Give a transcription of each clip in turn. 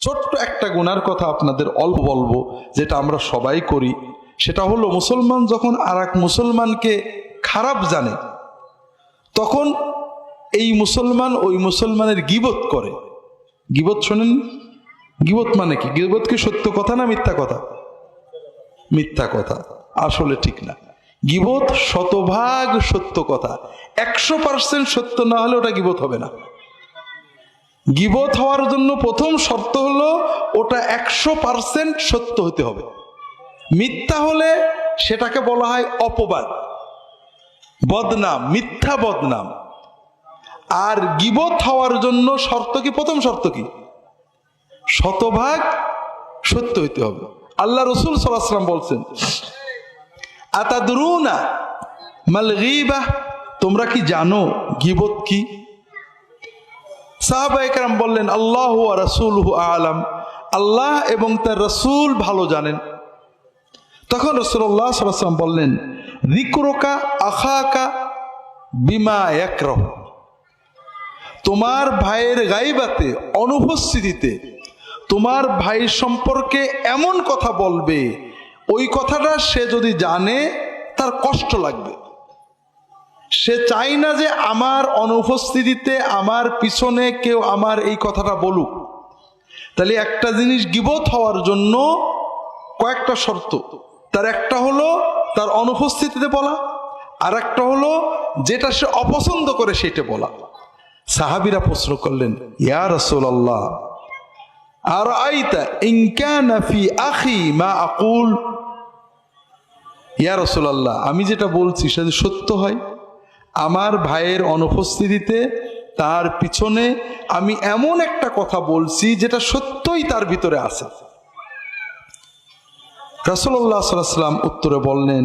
ছোট্ট একটা গুনার কথা আপনাদের অল্প বলবো, যেটা আমরা সবাই করি। সেটা হলো, মুসলমান যখন আর এক মুসলমানকে খারাপ জানে, তখন এই মুসলমান ওই মুসলমানের গীবত করে। গীবত শোনেন? গীবত মানে কি? গীবত কি সত্য কথা না মিথ্যা কথা? মিথ্যা কথা, আসলে ঠিক না। গীবত শতভাগ সত্য কথা, 100% সত্য না হলে ওটা গীবত হবে না। গীবত হওয়ার জন্য প্রথম শর্ত হলো ওটা 100% সত্য হতে হবে। মিথ্যা হলে সেটাকে বলা হয় অপবাদ, বদনাম, মিথ্যা বদনাম। আর গীবত হওয়ার জন্য শর্ত কি? প্রথম শর্ত কি? শতভাগ সত্য হইতে হবে। আল্লাহ রাসূল সাল্লাল্লাহু আলাইহি ওয়াসাল্লাম বলছেন, আতাদরুনা মাল গীবাহ, তোমরা কি জানো গীবত কি? সাহাবায়ে কেরাম বললেন, আল্লাহু ওয়া রাসূলুহু আ'লাম, আল্লাহ এবং তার রাসূল ভালো জানেন। তখন রাসূলুল্লাহ সাল্লাল্লাহু আলাইহি ওয়াসাল্লাম বললেন, যিকরুকা আখাকা বিমা ইয়াকরাহ, তোমার ভাইয়ের গায়বাতে, অনুপস্থিতিতে তোমার ভাই সম্পর্কে এমন কথা বলবে, ওই কথাটা সে যদি জানে তার কষ্ট লাগবে। সে চাই না যে আমার অনুপস্থিতিতে আমার পিছনে কেউ আমার এই কথাটা বলুক। তাহলে একটা জিনিস গীবত হওয়ার জন্য কয়েকটা শর্ত। তার একটা হলো তার অনুপস্থিতিতে বলা, আর একটা হলো যেটা সে অপছন্দ করে সেটা বলা। সাহাবীরা প্রশ্ন করলেন, ইয়া রাসূলুল্লাহ আরাইতা ইন কানা ফি আখি মা আকুল, ইয়া রাসূলুল্লাহ আমি যেটা বলছি সেটা সত্য হয়, আমার ভাইয়ের অনুপস্থিতিতে তার পিছনে আমি এমন একটা কথা বলছি যেটা সত্যই তার ভিতরে আছে। রাসূলুল্লাহ সাল্লাল্লাহু আলাইহি ওয়াসাল্লাম উত্তরে বললেন,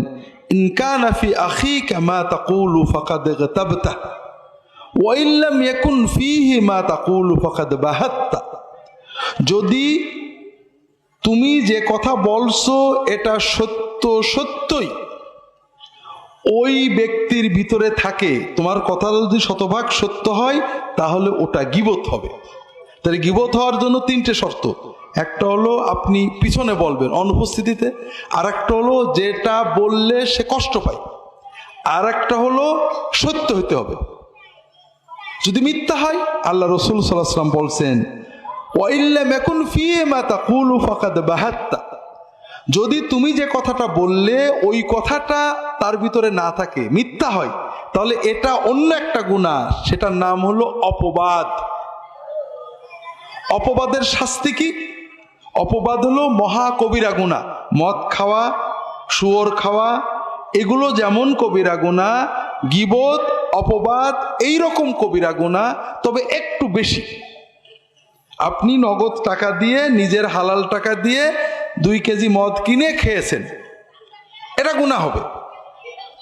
ইন কানা ফি আখিকা মা তাকুলু ফাকাদ গতাবতা ওয়া ইন লাম ইয়াকুন ফীহি মা তাকুলু ফাকাদ বাহাত্তা, যদি তুমি যে কথা বলছো এটা সত্য সত্যই ওই ব্যক্তির ভিতরে থাকে, তোমার কথা যদি শতভাগ সত্য হয় তাহলে ওটা গীবত হবে। তাহলে গীবত হওয়ার জন্য তিনটে শর্ত। একটা হলো আপনি পিছনে বলবেন অনুপস্থিতিতে, আর একটা হলো যেটা বললে সে কষ্ট পায়, আর একটা হলো সত্য হতে হবে। যদি মিথ্যা হয়, আল্লাহ রাসূল সাল্লাল্লাহু আলাইহি ওয়াসাল্লাম বলছেন, ওয়া ইল্লাম ইয়াকুন ফীহি মা তাকুলু ফাকাদ বাহাত্তা, যদি তুমি যে কথাটা বললে ওই কথাটা তার ভিতরে না থাকে, মিথ্যা হয়, তাহলে এটা অন্য একটা গুনাহ, সেটার নাম হলো অপবাদ। অপবাদের শাস্তি কি? অপবাদ হলো মহা কবিরা গুনাহ। মদ খাওয়া, শুয়োর খাওয়া, এগুলো যেমন কবিরা গুনাহ, গীবত, অপবাদ এইরকম কবিরা গুনাহ, তবে একটু বেশি। আপনি নগদ টাকা দিয়ে, নিজের হালাল টাকা দিয়ে 2 কেজি মদ কিনে খেয়েছেন, এটা গুনাহ হবে।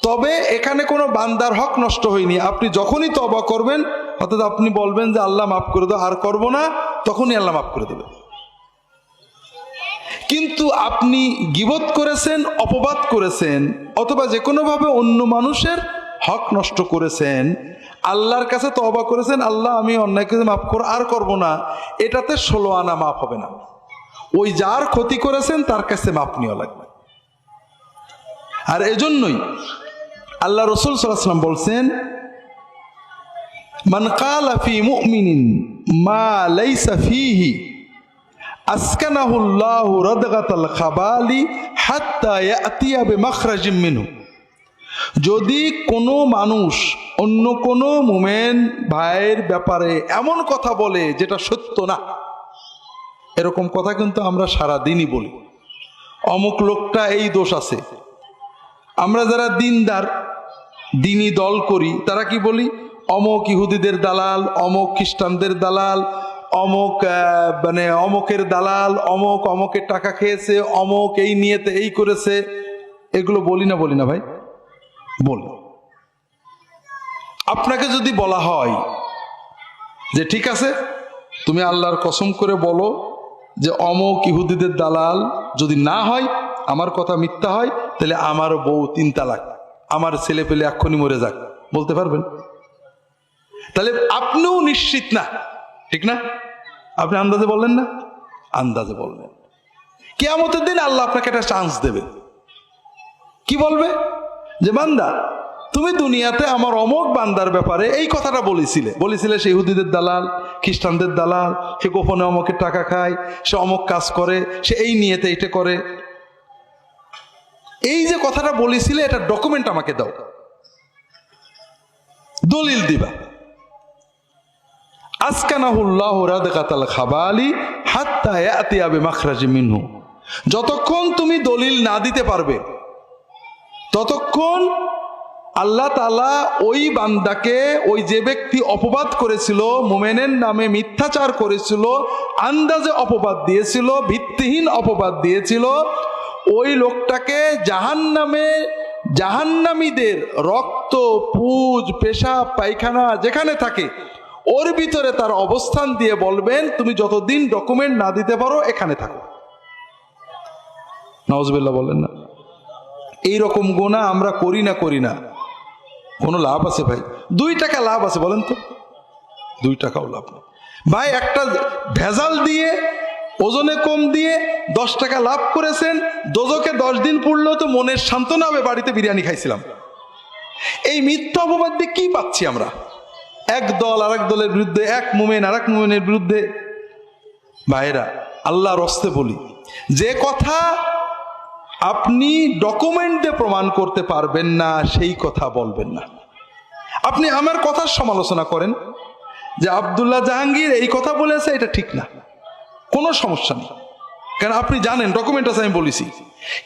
তবে এখানে কোনো বান্দার হক নষ্ট হয়নি। আপনি যখনই তওবা করবেন, অর্থাৎ আপনি বলবেন যে আল্লাহ মাফ করে দাও, আর করব না, তখনই আল্লাহ মাফ করে দেবে। কিন্তু আপনি গীবত করেছেন, অপবাদ করেছেন, অথবা যে কোনোভাবে অন্য মানুষের হক নষ্ট করেছেন, আল্লাহর কাছে তওবা করেছেন, আল্লাহ আমি অন্যায়কে মাফ করো, আর করব না, এটাতে 16 আনা মাফ হবে না। ওই যার ক্ষতি করেছেন তার কাছে মাপ নেওয়া লাগবে। আর এজন্যই আল্লাহ রাসূল সাল্লাল্লাহু আলাইহি ওয়াসাল্লাম বলছেন, মান ক্বালা ফি মুমিনিন মা লাইসা ফীহি আসকানাহুল্লাহু রাদগাতাল খাবালি হাত্তা ইয়াতিয়া বিমাখরাজিম মিনহু, যদি কোনো মানুষ অন্য কোনো মুমিন ভাইয়ের ব্যাপারে এমন কথা বলে যেটা সত্য না, এরকম কথা কিন্তু আমরা সারা দিনই বলি, অমুক লোকটা এই দোষ আছে। আমরা যারা দিনদার, দিনী দল করি, তারা কি বলি? অমুক ইহুদিদের দালাল, অমুক খ্রিস্টানদের দালাল, অমুক অমুকের দালাল, অমুক অমুকের টাকা খেয়েছে, অমুক এই নিয়েতে এই করেছে। এগুলো বলি না? বলি না ভাই? বলি। আপনাকে যদি বলা হয় যে ঠিক আছে, তুমি আল্লাহর কসম করে বলো যে অমুক ইহুদিদের দালাল যদি না হয়, আমার কথা মিথ্যা হয়, তাহলে আমার বউ 3 তালাক, আমার ছেলে পেলে এক্ষুনি মরে যাক, বলতে পারবেন? তাহলে আপনিও নিশ্চিত না, ঠিক না? আপনি আন্দাজে বললেন না? আন্দাজে বলবেন। কিয়ামতের দিন আল্লাহ আপনাকে একটা চান্স দেবে। কি বলবে? যে বান্দা, তুমি দুনিয়াতে আমার অমুক বান্দার ব্যাপারে এই কথাটা বলেছিলে সে ইহুদিদের দালাল, খ্রিস্টানদের দালাল, সে গোপনে অমুকের টাকা খায়, সে অমুক কাজ করে, সে এই নিয়েতে এটা করে। এই যে কথাটা বলেছিলে এটা ডকুমেন্ট আমাকে দাও, দলিল দিবা। আসকানাহুল্লাহু রাদগাতাল খাবালি হাত্তা ইয়াতিয়া বিমাখরাজি মিনহু। যতক্ষণ তুমি দলিল না দিতে পারবে ততক্ষণ আল্লাহ তাআলা ওই বান্দাকে, ওই যে ব্যক্তি অপবাদ করেছিল, মুমিনের নামে মিথ্যাচার করেছিল, আন্দাজে অপবাদ দিয়েছিল, ভিত্তিহীন অপবাদ দিয়েছিল, ওই লোকটাকে জাহান্নামীদের রক্ত, পুজ, পেশাব, পায়খানা যেখানে থাকে ওর ভিতরে তার অবস্থান দিয়ে বলবেন, তুমি যতদিন ডকুমেন্ট না দিতে পারো এখানে থাকো। নাউজুবিল্লাহ বলেন না। এইরকম গুনাহ আমরা করি না, কোনো লাভ আছে ভাই? 2 টাকা লাভ আছে বলেন তো? 2 টাকাও লাভ না ভাই। একটা ভেজাল দিয়ে, ওজনে কম দিয়ে 10 টাকা লাভ করেছেন, দোজকে 10 দিন পড়লেও তো মনের সান্ত্বনা হবে, বাড়িতে বিরিয়ানি খাইছিলাম। এই মিথ্যা অপবাদ দিয়ে কি পাচ্ছি আমরা? এক দল আর এক দলের বিরুদ্ধে, এক মুমিন আর এক মুমিনের বিরুদ্ধে। ভাইরা, আল্লাহর হস্তে বলি, যে কথা আপনি ডকুমেন্ট দিয়ে প্রমাণ করতে পারবেন না সেই কথা বলবেন না। আপনি আমার কথার সমালোচনা করেন যে আব্দুল্লাহ জাহাঙ্গীর এই কথা বলেছে, এটা ঠিক না, কোনো সমস্যা নেই, কারণ আপনি জানেন ডকুমেন্ট আছে আমি বলেছি।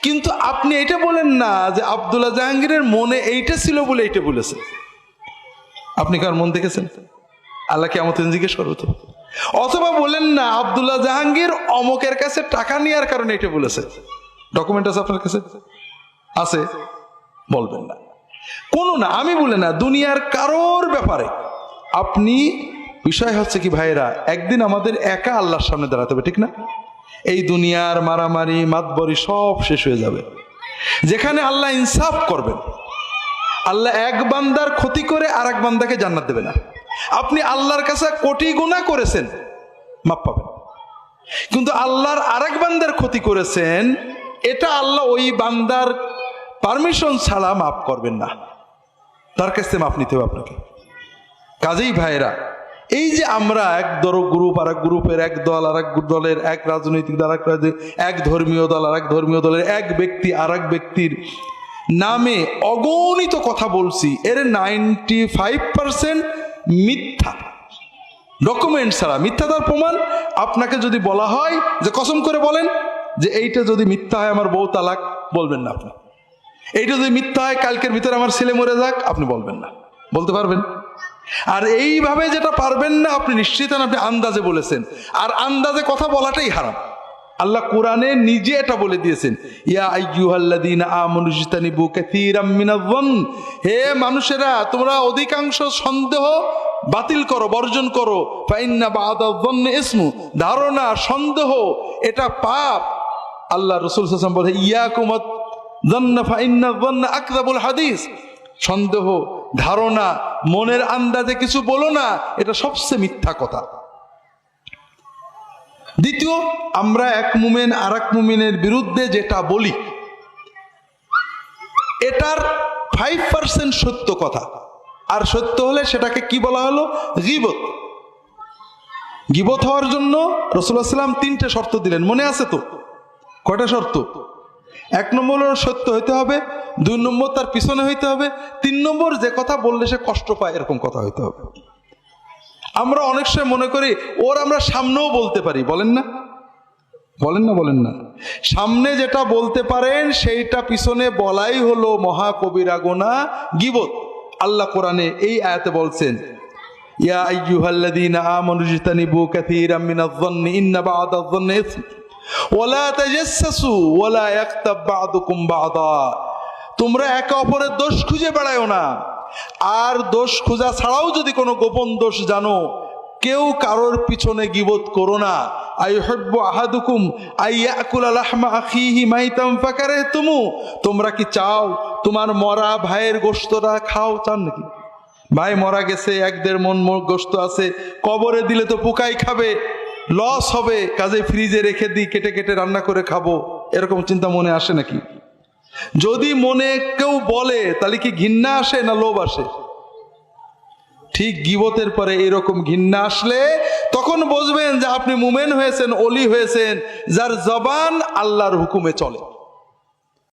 কিন্তু আপনি এটা বলেন না যে আব্দুল্লাহ জাহাঙ্গীরের মনে এইটা ছিল বলে এইটা বলেছে। আপনি কার মন দেখেছেন? আল্লাহ কিয়ামতে জিজ্ঞেস করবে তো। অথবা বলেন না আব্দুল্লাহ জাহাঙ্গীর অমুকের কাছে টাকা নেওয়ার কারণে এটা বলেছে। ডকুমেন্ট আছে আপনার কাছে? আছে? বলবেন না, কোনো না। আমি বলে না দুনিয়ার কারোর ব্যাপারে আপনি, বিষয় হচ্ছে কি ভাইরা, একদিন আমাদের একা আল্লাহর সামনে দাঁড়াতে হবে, ঠিক না? এই দুনিয়ার মারামারি, মাতবরি সব শেষ হয়ে যাবে, যেখানে আল্লাহ ইনসাফ করবেন। আল্লাহ এক বান্দার ক্ষতি করে আর এক বান্দাকে জান্নাত দেবে না। আপনি আল্লাহর কাছে কোটি গুনাহ করেছেন, মাপ পাবেন, কিন্তু আল্লাহর আরেক বান্দার ক্ষতি করেছেন, এটা আল্লাহ ওই বান্দার পারমিশন ছাড়া মাফ করবেন না, তার কাছে মাপ নিতে হবে আপনাকে। কাজেই ভাইরা, এই যে আমরা এক গ্রুপ আর এক গ্রুপের, এক দল আর এক দলের, এক রাজনৈতিক দল এক ধর্মীয় দল আর এক ধর্মীয় দলের, এক ব্যক্তি আর এক ব্যক্তির নামে অগণিত কথা বলছি, এর 95% মিথ্যা, ডকুমেন্ট ছাড়া, মিথ্যাটার প্রমাণ। আপনাকে যদি বলা হয় যে কসম করে বলেন যে এইটা যদি মিথ্যা হয় আমার বউ তালাক, বলবেন না আপনি। এইটা যদি মিথ্যা হয় কালকের ভিতরে আমার ছেলে মরে যাক, আপনি বলবেন না। বলতে পারবেন? আর এইভাবে যেটা পারবেন না, আপনি নিশ্চিত আপনি আন্দাজে বলেছেন, আর আন্দাজে কথা বলাটাই হারাম। আল্লাহ কোরআনে নিজে এটা বলে দিয়েছেন, ইয়া আইয়ুহাল্লাযীনা আমানু ইজতানিবু কাসীরাম মিনায-যন্ন, হে মানুষেরা তোমরা অধিকাংশ সন্দেহ বাতিল করো, বর্জন করো। ফাইন্না বা'দায-যন্নি ইসমু, ধারণা, সন্দেহ এটা পাপ। আল্লাহ রাসূল সাল্লাল্লাহু আলাইহি ওয়াসাল্লাম বলে ইয়াকুমুয-যন্ন ফাইন্নায-যন্না আকযাবুল হাদিস, সন্দেহ, ধারণা, মনের আন্দাজে কিছু বলো না, এটা সবচেয়ে মিথ্যা কথা। দ্বিতীয়, আমরা এক মুমিন আর এক মুমিনের বিরুদ্ধে যেটা বলি এটার 5% সত্য কথা, আর সত্য হলে সেটাকে কি বলা হলো? গীবত। গীবত হওয়ার জন্য রাসূলুল্লাহ সাল্লাল্লাহু আলাইহি ওয়াসাল্লাম 3টে শর্ত দিলেন, মনে আছে তো? কয়টা শর্ত? 1 নম্বর সত্য হইতে হবে, 2 নম্বর তার পিছনে হইতে হবে, 3 নম্বর যে কথা বললে সে কষ্ট পায় এরকম কথা হইতে হবে। আমরা অনেক সময় মনে করি ওর আমরা সামনেও বলতে পারি, বলেন না? বলেন না? সামনে যেটা বলতে পারেন সেইটা পিছনে বলাই হলো মহা কবিরা গুনাহ, গীবত। আল্লাহ কোরআনে এই আয়াতে বলছেন, ইয়া আইয়ুহাল্লাযীনা আমানু ইজতানিবু কাসীরাম মিনায-যন্নি ইন্না বা'দায-যন্নি ইসম ওয়ালা তাজাসসু ওয়ালা ইয়াগতাব বা'দুকুম বা'দা। তোমরা একে অপরের দোষ খুঁজে বেড়ায়ো না, আর দোষ খোঁজা ছাড়াও যদি কোনো গোপন দোষ জানো, কেউ কারোর পিছনে গীবত করো না। আইয়ুহিব্বু আহাদুকুম আইয়াকুলা লাহমা আখিহি মাইতাম ফাকারিহতুমু, তোমরা কি চাও তোমার মরা ভাইয়ের গোশতটা খাও? চান নাকি? ভাই মরা গেছে, 1-1.5 মণ গোশত আছে, কবরে দিলে তো পোকাই খাবে, লস হবে, কাজে ফ্রিজে রেখে দিই, কেটে কেটে রান্না করে খাবো, এরকম চিন্তা মনে আসে নাকি? যদি মনে কেউ বলে তাহলে কি ঘৃণা আসে না লোভ আসে? ঠিক গীবতের পরে এরকম ঘৃণা আসলে তখন বুঝবেন যে আপনি মুমিন হয়েছেন, ওলি হয়েছেন, যার জবান আল্লাহর হুকুমে চলে।